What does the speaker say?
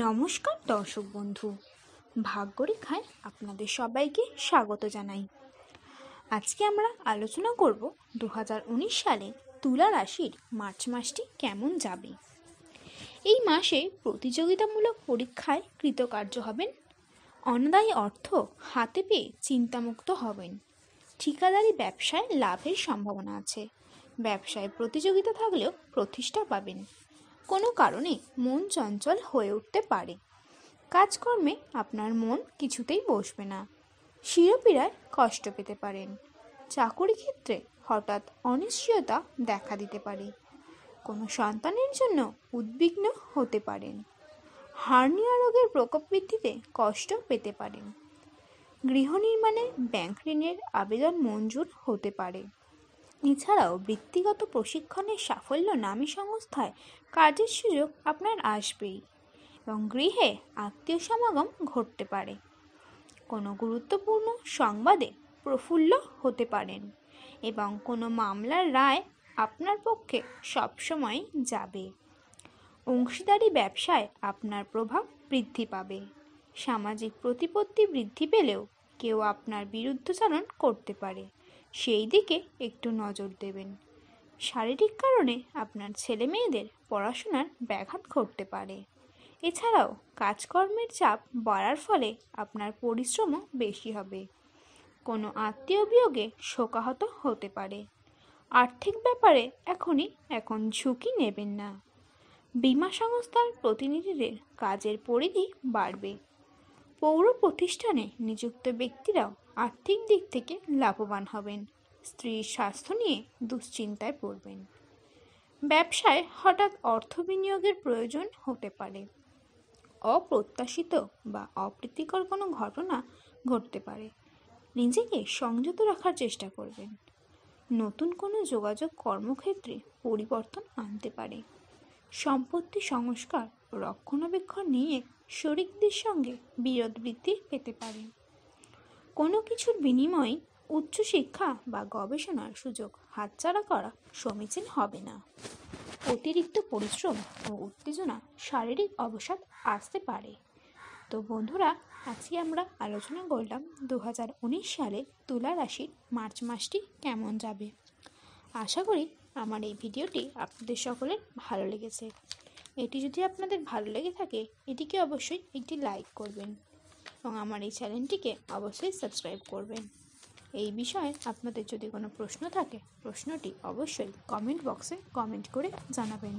নমস্কার দর্শক বন্ধু, ভাগ্যরেখায় আপনাদের সবাইকে স্বাগত জানাই। আজকে আমরা আলোচনা করব 2019 সালে তুলা রাশির মার্চ মাসটি কেমন যাবে। এই মাসে প্রতিযোগিতামূলক পরীক্ষায় কৃতকার্য হবেন, অনাদায়ী অর্থ হাতে পেয়ে চিন্তামুক্ত হবেন, ঠিকাদারি ব্যবসায় লাভের সম্ভাবনা আছে, ব্যবসায় প্রতিযোগিতা থাকলেও প্রতিষ্ঠা পাবেন, কোনো কারণে মন চঞ্চল হয়ে উঠতে পারে, কাজকর্মে আপনার মন কিছুতেই বসবে না, শিরোপীড়ায় কষ্ট পেতে পারেন, চাকরি ক্ষেত্রে হঠাৎ অনিশ্চয়তা দেখা দিতে পারে, কোনো সন্তানের জন্য উদ্বিগ্ন হতে পারেন, হার্নিয়া রোগের প্রকোপ বৃদ্ধিতে কষ্ট পেতে পারেন, গৃহ নির্মাণে ব্যাংক ঋণের আবেদন মঞ্জুর হতে পারে। এছাড়াও বৃত্তিগত প্রশিক্ষণের সাফল্য নামী সংস্থায় কাজের সুযোগ আপনার আসবেই এবং গৃহে আত্মীয় সমাগম ঘটতে পারে। কোনো গুরুত্বপূর্ণ সংবাদে প্রফুল্ল হতে পারেন এবং কোনো মামলার রায় আপনার পক্ষে সবসময় যাবে। অংশীদারি ব্যবসায় আপনার প্রভাব বৃদ্ধি পাবে। সামাজিক প্রতিপত্তি বৃদ্ধি পেলেও কেউ আপনার বিরুদ্ধচারণ করতে পারে, সেই দিকে একটু নজর দেবেন। শারীরিক কারণে আপনার ছেলে মেয়েদের পড়াশোনার ব্যাঘাত ঘটতে পারে। এছাড়াও কাজকর্মের চাপ বাড়ার ফলে আপনার পরিশ্রমও বেশি হবে। কোনো আত্মীয় বিয়োগে শোকাহত হতে পারে। আর্থিক ব্যাপারে এখন ঝুঁকি নেবেন না। বীমা সংস্থার প্রতিনিধিদের কাজের পরিধি বাড়বে। পৌর প্রতিষ্ঠানে নিযুক্ত ব্যক্তিরাও আর্থিক দিক থেকে লাভবান হবেন। স্ত্রীর স্বাস্থ্য নিয়ে দুশ্চিন্তায় পড়বেন। ব্যবসায় হঠাৎ অর্থ বিনিয়োগের প্রয়োজন হতে পারে। অপ্রত্যাশিত বা অপ্রীতিকর কোনো ঘটনা ঘটতে পারে। নিজেকে সংযত রাখার চেষ্টা করবেন। নতুন কোনো যোগাযোগ কর্মক্ষেত্রে পরিবর্তন আনতে পারে। সম্পত্তি সংস্কার ও রক্ষণাবেক্ষণ নিয়ে শরিকদের সঙ্গে বিরোধ বৃদ্ধি পেতে পারে। কোনো কিছুর বিনিময়ে উচ্চশিক্ষা বা গবেষণার সুযোগ হাতছাড়া করা সমীচীন হবে না। অতিরিক্ত পরিশ্রম ও উত্তেজনা শারীরিক অবসাদ আসতে পারে। তো বন্ধুরা, আজকে আমরা আলোচনা করলাম 2019 সালে তুলা রাশির মার্চ মাসটি কেমন যাবে। আশা করি আমার এই ভিডিওটি আপনাদের সকলের ভালো লেগেছে। এটি যদি আপনাদের ভালো লেগে থাকে, এটিকে অবশ্যই একটি লাইক করবেন এবং আমার এই চ্যানেলটিকে অবশ্যই সাবস্ক্রাইব করবেন। এই বিষয়ে আপনাদের যদি কোনো প্রশ্ন থাকে, প্রশ্নটি অবশ্যই কমেন্ট বক্সে কমেন্ট করে জানাবেন।